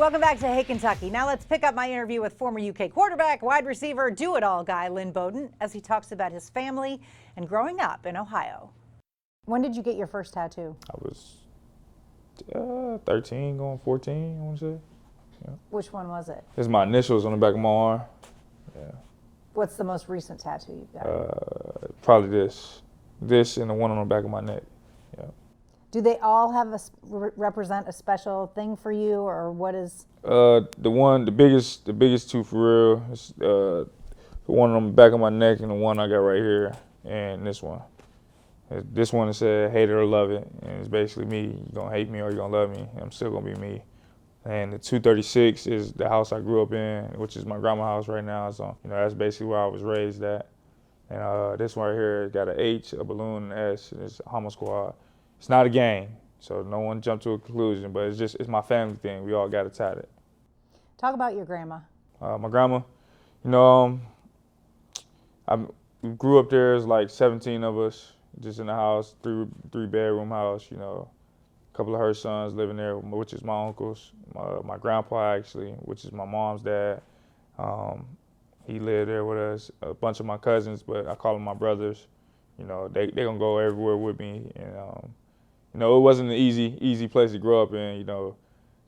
Welcome back to Hey Kentucky. Now let's pick up my interview with former UK quarterback, wide receiver, do-it-all guy Lynn Bowden as he talks about his family and growing up in Ohio. When did you get your first tattoo? I was 13, going 14, I want to say. Yeah. Which one was it? It's my initials on the back of my arm. Yeah. What's the most recent tattoo you've got? Probably this and the one on the back of my neck. Yeah. Do they all have represent a special thing for you, or what is? The biggest two for real is the one on the back of my neck and the one I got right here, and this one. This one said "hate it or love it," and it's basically me. You gonna hate me or you gonna love me? I'm still gonna be me. And the 236 is the house I grew up in, which is my grandma's house right now. So that's basically where I was raised at. And this one right here got an H, a balloon, an S, and it's Homo Squad. It's not a gang, so no one jumped to a conclusion, but it's my family thing. We all got it tatted. Talk about your grandma. My grandma, I grew up there. There's like 17 of us just in the house, three-bedroom house. A couple of her sons living there, which is my uncles. My grandpa actually, which is my mom's dad. He lived there with us. A bunch of my cousins, but I call them my brothers. They gonna go everywhere with me, and it wasn't an easy place to grow up in,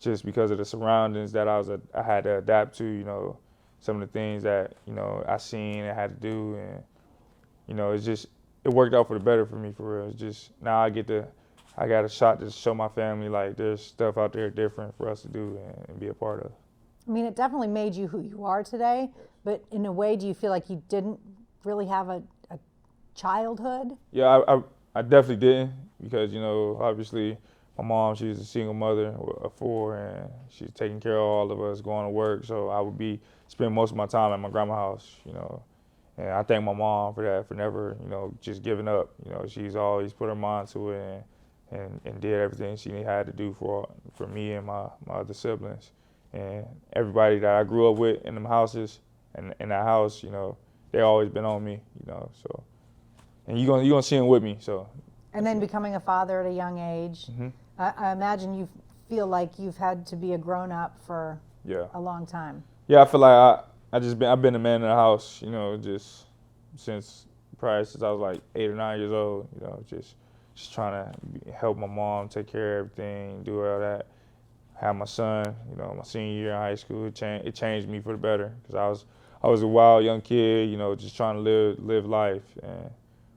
just because of the surroundings that I had to adapt to, some of the things that, I seen and had to do. And, it worked out for the better for me, for real. It's just now I got a shot to show my family, like, there's stuff out there different for us to do and be a part of. I mean, it definitely made you who you are today, but in a way, do you feel like you didn't really have a childhood? Yeah, I definitely didn't, because, obviously my mom, she was a single mother of 4, and she's taking care of all of us, going to work. So I would spend most of my time at my grandma's house, and I thank my mom for that, for never, just giving up. She's always put her mind to it and did everything she had to do for me and my other siblings. And everybody that I grew up with in them houses, and in that house, they always been on me, so. And you're gonna see them with me, so. And then becoming a father at a young age. Mm-hmm. I imagine you feel like you've had to be a grown-up for a long time. Yeah, I feel like I've been a man in the house, just since I was like 8 or 9 years old, just trying to help my mom take care of everything, do all that. Have my son, my senior year in high school. It changed me for the better, because I was a wild young kid, just trying to live life. And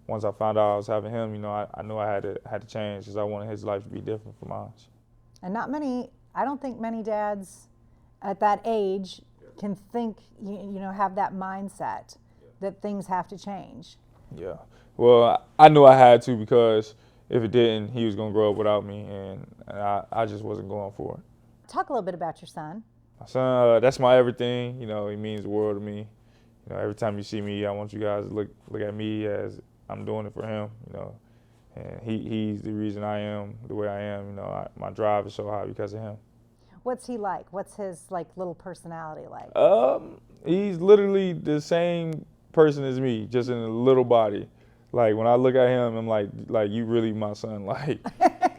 once I found out I was having him, I knew I had to change, because I wanted his life to be different from mine. And I don't think many dads at that age can think, have that mindset that things have to change. Yeah. Well, I knew I had to, because if it didn't, he was going to grow up without me, and I just wasn't going for it. Talk a little bit about your son. My son, that's my everything. He means the world to me. Every time you see me, I want you guys to look at me as I'm doing it for him, and he's the reason I am the way I am. My drive is so high because of him. What's he like? What's his little personality like? He's literally the same person as me, just in a little body. Like, when I look at him, I'm like you really my son. Like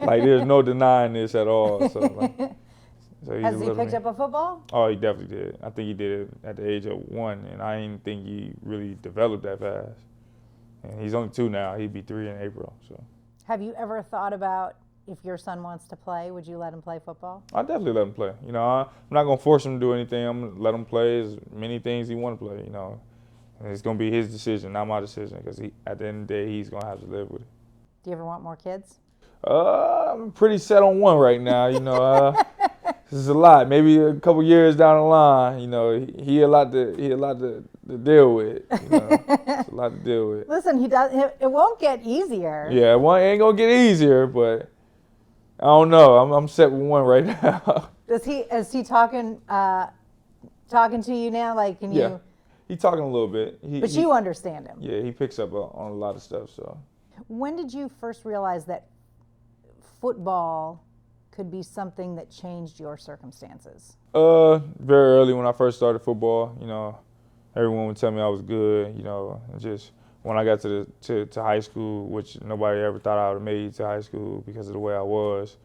there's no denying this at all. So has he picked up a football? Oh, he definitely did. I think he did it at the age of 1, and I didn't think he really developed that fast. And he's only 2 now. He'd be 3 in April. So. Have you ever thought about, if your son wants to play, would you let him play football? I definitely let him play. I'm not gonna force him to do anything. I'm gonna let him play as many things he want to play. And it's gonna be his decision, not my decision, because at the end of the day, he's gonna have to live with it. Do you ever want more kids? I'm pretty set on 1 right now. This is a lot. Maybe a couple years down the line, he a lot to deal with. It's a lot to deal with. Listen, it won't get easier. Yeah, it ain't gonna get easier, but I don't know. I'm set with 1 right now. Is he talking to you now? Like, can you? Yeah, he's talking a little bit. But you understand him. Yeah, he picks up on a lot of stuff. So. When did you first realize that football could be something that changed your circumstances? Very early, when I first started football. Everyone would tell me I was good. And just when I got to high school, which nobody ever thought I would have made it to high school because of the way I was,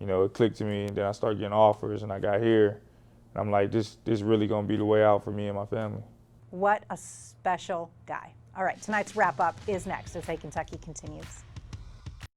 it clicked to me. And then I started getting offers, and I got here, And I'm like, this really gonna be the way out for me and my family. What a special guy. All right, tonight's wrap up is next as Hey Kentucky continues.